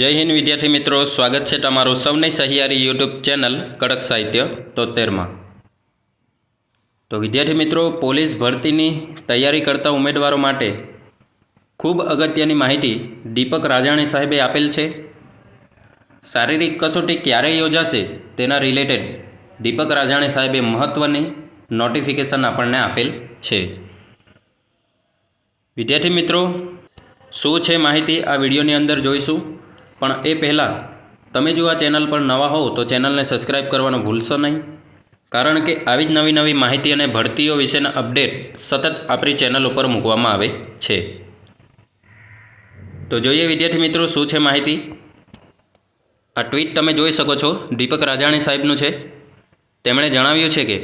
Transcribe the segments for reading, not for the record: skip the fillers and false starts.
જય હિન્દ વિદ્યાર્થી મિત્રો, સ્વાગત છે તમારું સૌની સહિયારી યુટ્યુબ ચેનલ કડક સાહિત્ય 73માં। તો વિદ્યાર્થી મિત્રો, પોલીસ ભરતીની તૈયારી કરતા ઉમેદવારો માટે ખૂબ અગત્યની માહિતી દીપક રાજાણી સાહેબે આપેલ છે। શારીરિક કસોટી ક્યારે યોજાશે તેના રિલેટેડ દીપક રાજાણી સાહેબે મહત્ત્વની નોટિફિકેશન આપણને આપેલ છે। વિદ્યાર્થી મિત્રો, શું છે માહિતી આ વિડીયોની અંદર જોઈશું, પણ એ પહેલાં તમે જો આ ચેનલ પર નવા હોવ તો ચેનલને સબસ્ક્રાઈબ કરવાનું ભૂલશો નહીં, કારણ કે આવી જ નવી માહિતી અને ભરતીઓ વિશેના અપડેટ સતત આપણી ચેનલ ઉપર મૂકવામાં આવે છે। તો જોઈએ વિદ્યાર્થી મિત્રો શું છે માહિતી। આ ટ્વીટ તમે જોઈ શકો છો, દીપક રાજાણી સાહેબનું છે। તેમણે જણાવ્યું છે કે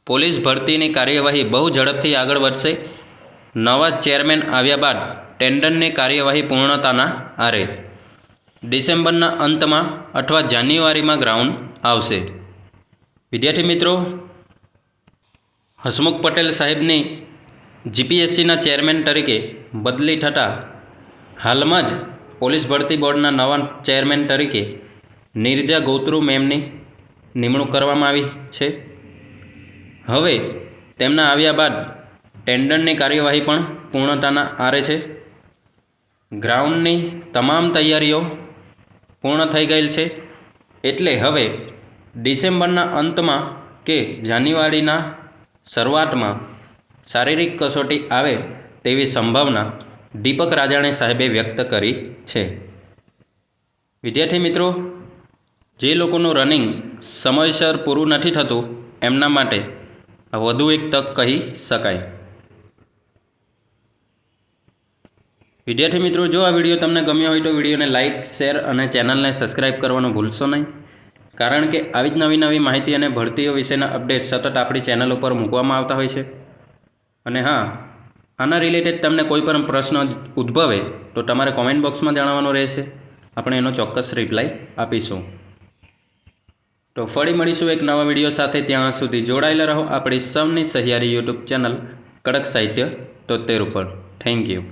પોલીસ ભરતીની કાર્યવાહી બહુ ઝડપથી આગળ વધશે। નવા ચેરમેન આવ્યા બાદ ટેન્ડરની કાર્યવાહી પૂર્ણતાના આરે ડિસેમ્બરના અંતમાં અથવા જાન્યુઆરીમાં ગ્રાઉન્ડ આવશે। વિદ્યાર્થી મિત્રો, હસમુખ પટેલ સાહેબની જીપીએસસીના ચેરમેન તરીકે બદલી થતાં હાલમાં જ પોલીસ ભરતી બોર્ડના નવા ચેરમેન તરીકે નીરજા ગોત્રુ મેમની નિમણૂક કરવામાં આવી છે। હવે તેમના આવ્યા બાદ ટેન્ડરની કાર્યવાહી પણ પૂર્ણતાના આરે છે। ગ્રાઉન્ડની તમામ તૈયારીઓ પૂર્ણ થઈ ગયેલ છે, એટલે હવે ડિસેમ્બરના અંતમાં કે જાન્યુઆરીના શરૂઆતમાં શારીરિક કસોટી આવે તેવી સંભાવના દીપક રાજાણી સાહેબે વ્યક્ત કરી છે। વિદ્યાર્થી મિત્રો, જે લોકોનું રનિંગ સમયસર પૂરું નથી થતું એમના માટે આ વધુ એક તક કહી શકાય। વિદ્યાર્થી મિત્રો, જો આ વિડીયો તમને ગમ્યો હોય તો વિડીયોને લાઇક, શેર અને ચેનલને સબસ્ક્રાઈબ કરવાનું ભૂલશો નહીં, કારણ કે આવી જ નવી માહિતી અને ભરતીઓ વિશેના અપડેટ સતત આપણી ચેનલ ઉપર મૂકવામાં આવતા હોય છે। અને હા, આના રિલેટેડ તમને કોઈ પણ પ્રશ્ન ઉદ્ભવે તો તમારે કોમેન્ટ બોક્સમાં જણાવવાનો રહેશે, આપણે એનો ચોક્કસ રિપ્લાય આપીશું। તો ફરી મળીશું એક નવા વિડીયો સાથે, ત્યાં સુધી જોડાયેલા રહો આપણી સૌની સહિયારી યુટ્યુબ ચેનલ કડક સાહિત્ય 73 ઉપર। Thank you.